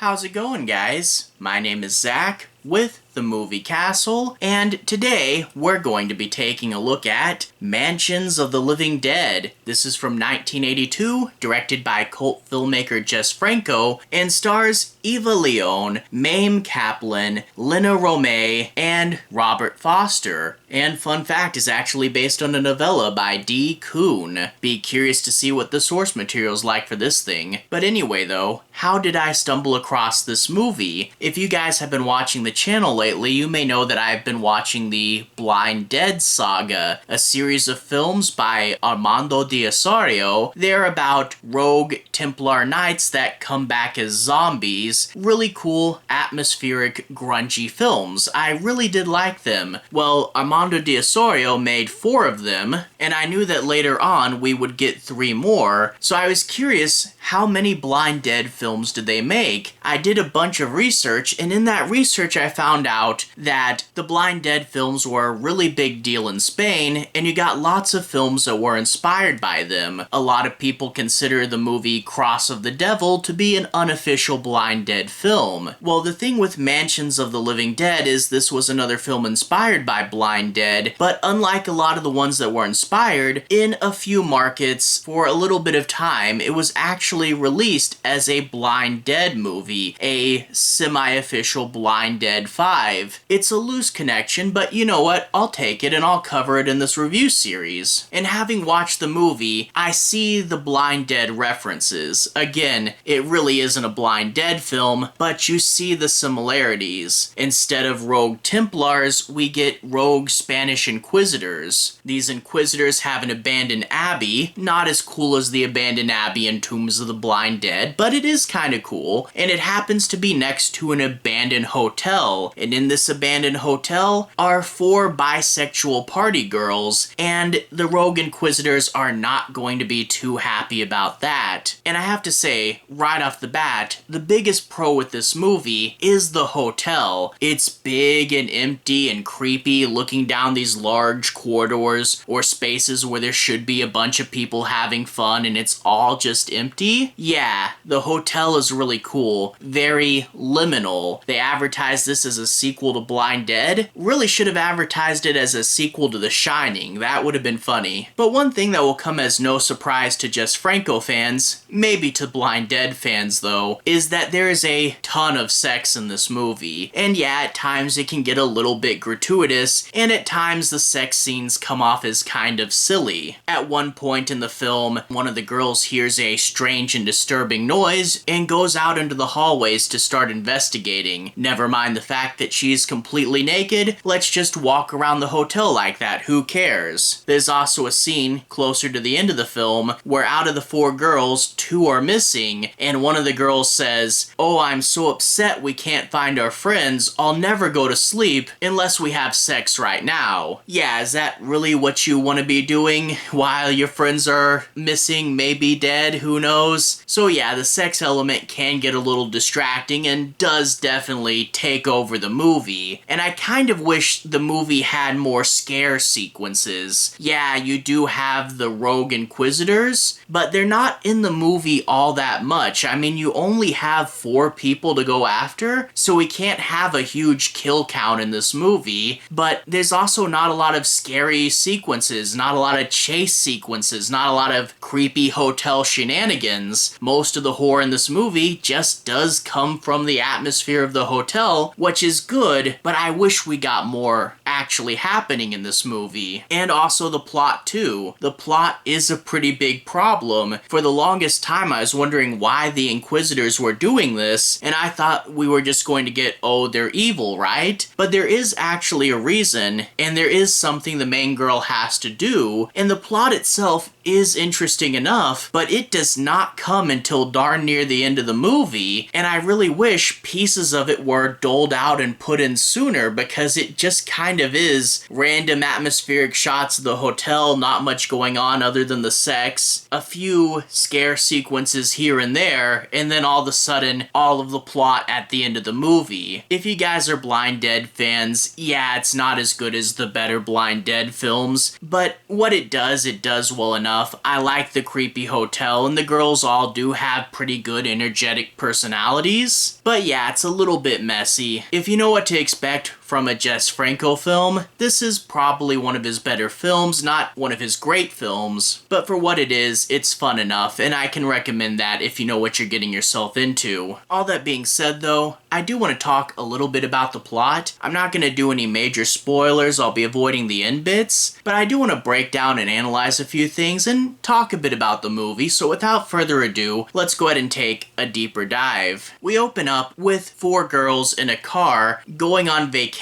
How's it going, guys? My name is Zach with the Movie Castle, and today we're going to be taking a look at Mansions of the Living Dead. This is from 1982, directed by cult filmmaker Jess Franco, and stars Eva Leon, Mame Kaplan, Lina Romay, and Robert Foster. And fun fact, is actually based on a novella by D. Kuhn. Be curious to see what the source material's like for this thing. But anyway though, how did I stumble across this movie? If you guys have been watching the channel lately, you may know that I've been watching the Blind Dead Saga, a series of films by Armando D'Osario. They're about rogue Templar knights that come back as zombies. Really cool, atmospheric, grungy films. I really did like them. Well, Armando D'Osario made 4 of them, and I knew that later on we would get 3 more, so I was curious, how many Blind Dead films did they make? I did a bunch of research, and in that research I found out that the Blind Dead films were a really big deal in Spain, and you got lots of films that were inspired by them. A lot of people consider the movie Cross of the Devil to be an unofficial Blind Dead film. Well, the thing with Mansions of the Living Dead is this was another film inspired by Blind Dead, but unlike a lot of the ones that were inspired, in a few markets, for a little bit of time, it was actually released as a Blind Dead movie, a semi-official Blind Dead 5. It's a loose connection, but you know what? I'll take it and I'll cover it in this review series. And having watched the movie, I see the Blind Dead references. Again, it really isn't a Blind Dead film, but you see the similarities. Instead of rogue Templars, we get rogue Spanish Inquisitors. These Inquisitors have an abandoned abbey, not as cool as the abandoned abbey in Tombs of the Blind Dead, but it is kinda cool, and it happens to be next to an abandoned hotel, and in this abandoned hotel are 4 bisexual party girls, and the rogue Inquisitors are not going to be too happy about that. And I have to say, right off the bat, the biggest pro with this movie is the hotel. It's big and empty and creepy, looking down these large corridors or spaces where there should be a bunch of people having fun and it's all just empty. Yeah, the hotel is really cool. Very liminal. They advertised this as a sequel to Blind Dead. Really should have advertised it as a sequel to The Shining. That would have been funny. But one thing that will come as no surprise to Jess Franco fans, maybe to Blind Dead fans though, is that there is a ton of sex in this movie. And yeah, at times it can get a little bit gratuitous, and at times the sex scenes come off as kind of silly. At one point in the film, one of the girls hears a strange and disturbing noise and goes out into the hallways to start investigating. Never mind the fact that she's completely naked, let's just walk around the hotel like that, who cares? There's also a scene closer to the end of the film where out of the 4 girls, 2 are missing, and one of the girls says, "Oh, I'm so upset we can't find our friends, I'll never go to sleep unless we have sex right now." Yeah, is that really what you want to be doing while your friends are missing, maybe dead, who knows? So yeah, the sex element can get a little distracting and does definitely take over the movie. And I kind of wish the movie had more scare sequences. Yeah, you do have the rogue Inquisitors, but they're not in the movie all that much. I mean, you only have 4 people to go after, so we can't have a huge kill count in this movie, but there's also not a lot of scary sequences, not a lot of chase sequences, not a lot of creepy hotel shenanigans. Most of the horror in this movie just does come from the atmosphere of the hotel, which is good, but I wish we got more actually happening in this movie. And also the plot too. The plot is a pretty big problem. For the longest time I was wondering why the Inquisitors were doing this, and I thought we were just going to get, oh, they're evil, right? But there is actually a reason, and there is something the main girl has to do, and the plot itself is interesting enough, but it does not come until darn near the end of the movie, and I really wish pieces of it were doled pulled out and put in sooner because it just kind of is random atmospheric shots of the hotel, not much going on other than the sex, a few scare sequences here and there, and then all of a sudden, all of the plot at the end of the movie. If you guys are Blind Dead fans, yeah, it's not as good as the better Blind Dead films, but what it does well enough. I like the creepy hotel, and the girls all do have pretty good energetic personalities, but yeah, it's a little bit messy. If you know what to expect from a Jess Franco film, this is probably one of his better films, not one of his great films, but for what it is, it's fun enough, and I can recommend that if you know what you're getting yourself into. All that being said though, I do want to talk a little bit about the plot. I'm not going to do any major spoilers, I'll be avoiding the end bits, but I do want to break down and analyze a few things and talk a bit about the movie, so without further ado, let's go ahead and take a deeper dive. We open up with 4 girls in a car going on vacation.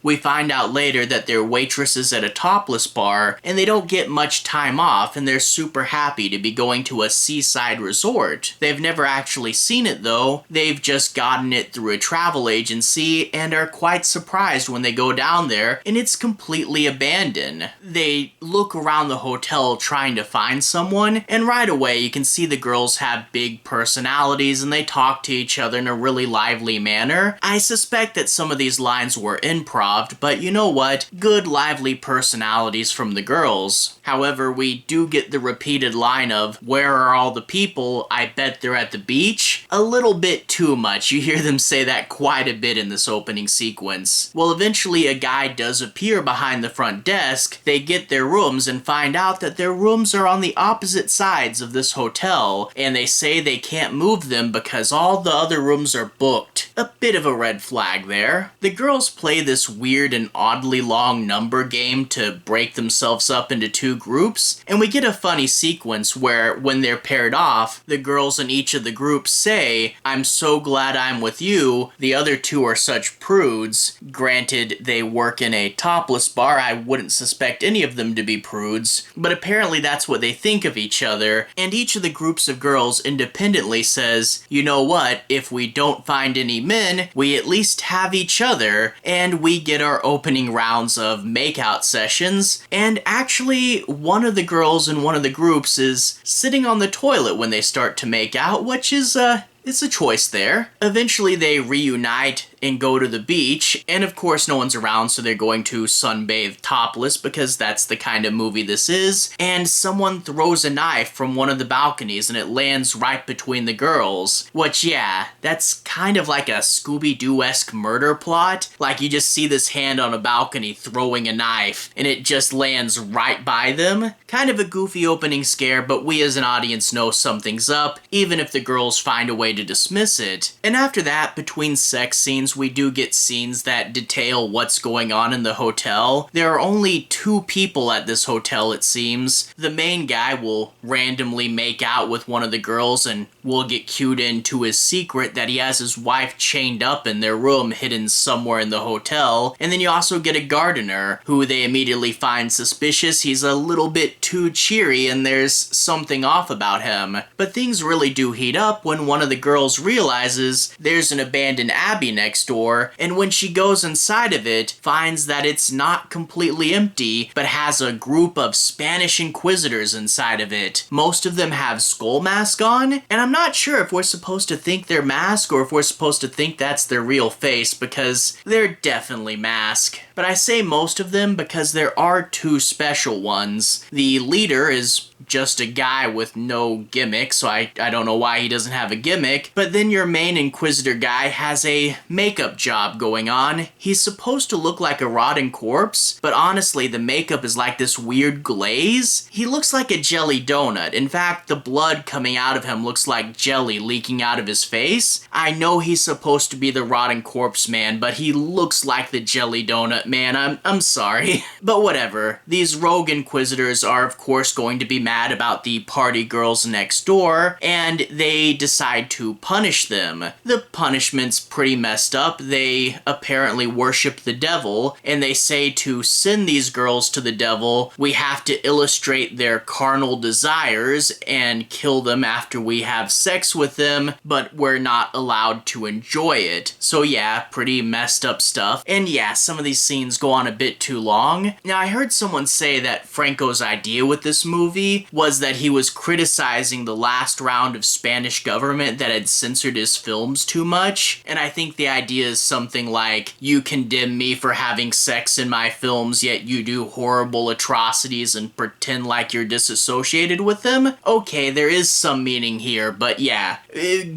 We find out later that they're waitresses at a topless bar, and they don't get much time off, and they're super happy to be going to a seaside resort. They've never actually seen it though, they've just gotten it through a travel agency, and are quite surprised when they go down there, and it's completely abandoned. They look around the hotel trying to find someone, and right away you can see the girls have big personalities, and they talk to each other in a really lively manner. I suspect that some of these lines were improv, but you know what? Good lively personalities from the girls. However, we do get the repeated line of, "Where are all the people? I bet they're at the beach." A little bit too much. You hear them say that quite a bit in this opening sequence. Well, eventually a guy does appear behind the front desk. They get their rooms and find out that their rooms are on the opposite sides of this hotel, and they say they can't move them because all the other rooms are booked. A bit of a red flag there. The girls play this weird and oddly long number game to break themselves up into 2 groups, and we get a funny sequence where when they're paired off, the girls in each of the groups say, "I'm so glad I'm with you, the other 2 are such prudes." Granted, they work in a topless bar, I wouldn't suspect any of them to be prudes, but apparently that's what they think of each other, and each of the groups of girls independently says, "You know what, if we don't find any men, we at least have each other," and we get our opening rounds of makeout sessions, and actually one of the girls in one of the groups is sitting on the toilet when they start to make out, which is, it's a choice there. Eventually they reunite and go to the beach, and of course no one's around, so they're going to sunbathe topless because that's the kind of movie this is, and someone throws a knife from one of the balconies and it lands right between the girls, which yeah, that's kind of like a Scooby-Doo-esque murder plot. Like you just see this hand on a balcony throwing a knife and it just lands right by them. Kind of a goofy opening scare, but we as an audience know something's up, even if the girls find a way to dismiss it. And after that, between sex scenes, we do get scenes that detail what's going on in the hotel. There are only 2 people at this hotel, it seems. The main guy will randomly make out with one of the girls and will get cued into his secret that he has his wife chained up in their room hidden somewhere in the hotel. And then you also get a gardener who they immediately find suspicious. He's a little bit too cheery and there's something off about him. But things really do heat up when one of the girls realizes there's an abandoned abbey next door, and when she goes inside of it, finds that it's not completely empty, but has a group of Spanish inquisitors inside of it. Most of them have skull masks on, and I'm not sure if we're supposed to think they're masked or if we're supposed to think that's their real face, because they're definitely masked. But I say most of them because there are 2 special ones. The leader is just a guy with no gimmick, so I don't know why he doesn't have a gimmick, but then your main Inquisitor guy has a makeup job going on. He's supposed to look like a rotting corpse, but honestly the makeup is like this weird glaze. He looks like a jelly donut. In fact, the blood coming out of him looks like jelly leaking out of his face. I know he's supposed to be the rotting corpse man, but he looks like the jelly donut man. I'm sorry. But whatever. These rogue Inquisitors are of course going to be mad mad about the party girls next door, and they decide to punish them. The punishment's pretty messed up. They apparently worship the devil, and they say to send these girls to the devil, we have to illustrate their carnal desires and kill them after we have sex with them, but we're not allowed to enjoy it. So yeah, pretty messed up stuff. And yeah, some of these scenes go on a bit too long. Now, I heard someone say that Franco's idea with this movie was that he was criticizing the last round of Spanish government that had censored his films too much, and I think the idea is something like, you condemn me for having sex in my films, yet you do horrible atrocities and pretend like you're disassociated with them? Okay, there is some meaning here, but yeah,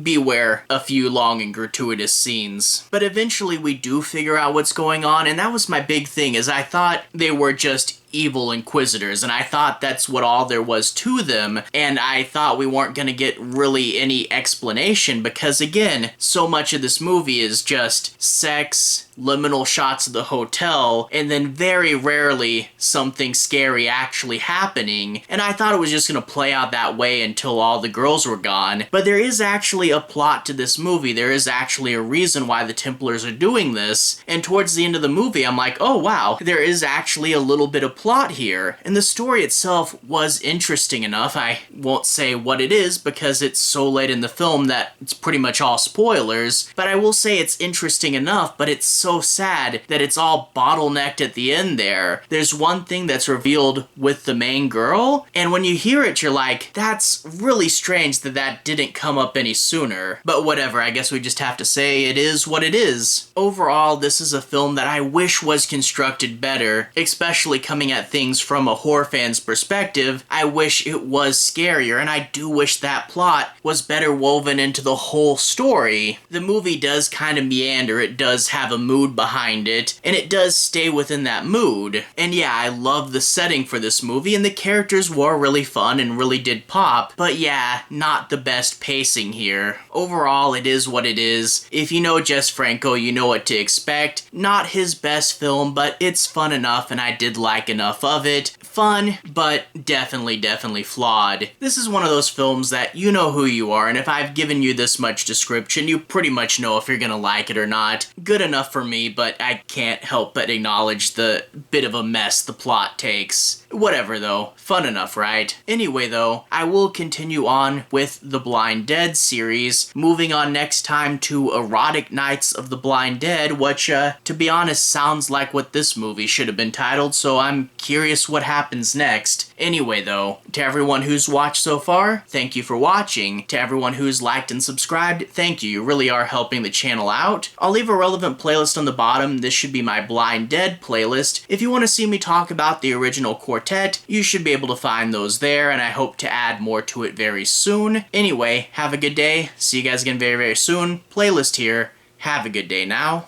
beware a few long and gratuitous scenes. But eventually we do figure out what's going on, and that was my big thing, is I thought they were just evil inquisitors, and I thought that's what all there was to them, and I thought we weren't gonna get really any explanation, because again, so much of this movie is just sex, liminal shots of the hotel, and then very rarely something scary actually happening, and I thought it was just gonna play out that way until all the girls were gone. But there is actually a plot to this movie. There is actually a reason why the Templars are doing this, and towards the end of the movie I'm like, oh wow, there is actually a little bit of plot here. And the story itself was interesting enough. I won't say what it is because it's so late in the film that it's pretty much all spoilers, but I will say it's interesting enough, but it's so sad that it's all bottlenecked at the end there. There's one thing that's revealed with the main girl, and when you hear it, you're like, that's really strange that that didn't come up any sooner. But whatever, I guess we just have to say it is what it is. Overall, this is a film that I wish was constructed better, especially coming at things from a horror fan's perspective. I wish it was scarier, and I do wish that plot was better woven into the whole story. The movie does kind of meander, it does have a mood behind it, and it does stay within that mood. And yeah, I love the setting for this movie, and the characters were really fun and really did pop, but yeah, not the best pacing here. Overall, it is what it is. If you know Jess Franco, you know what to expect. Not his best film, but it's fun enough, and I did like enough of it. Fun, but definitely flawed. This is one of those films that you know who you are, and if I've given you this much description, you pretty much know if you're gonna like it or not. Good enough for me, but I can't help but acknowledge the bit of a mess the plot takes. Whatever though, fun enough, right? Anyway though, I will continue on with the Blind Dead series, moving on next time to Erotic Nights of the Blind Dead, which, to be honest, sounds like what this movie should have been titled, so I'm curious what happens next. Anyway though, to everyone who's watched so far, thank you for watching. To everyone who's liked and subscribed, thank you. You really are helping the channel out. I'll leave a relevant playlist on the bottom. This should be my Blind Dead playlist. If you want to see me talk about the original quartet, you should be able to find those there, and I hope to add more to it very soon. Anyway, have a good day. See you guys again very soon. Playlist here. Have a good day now.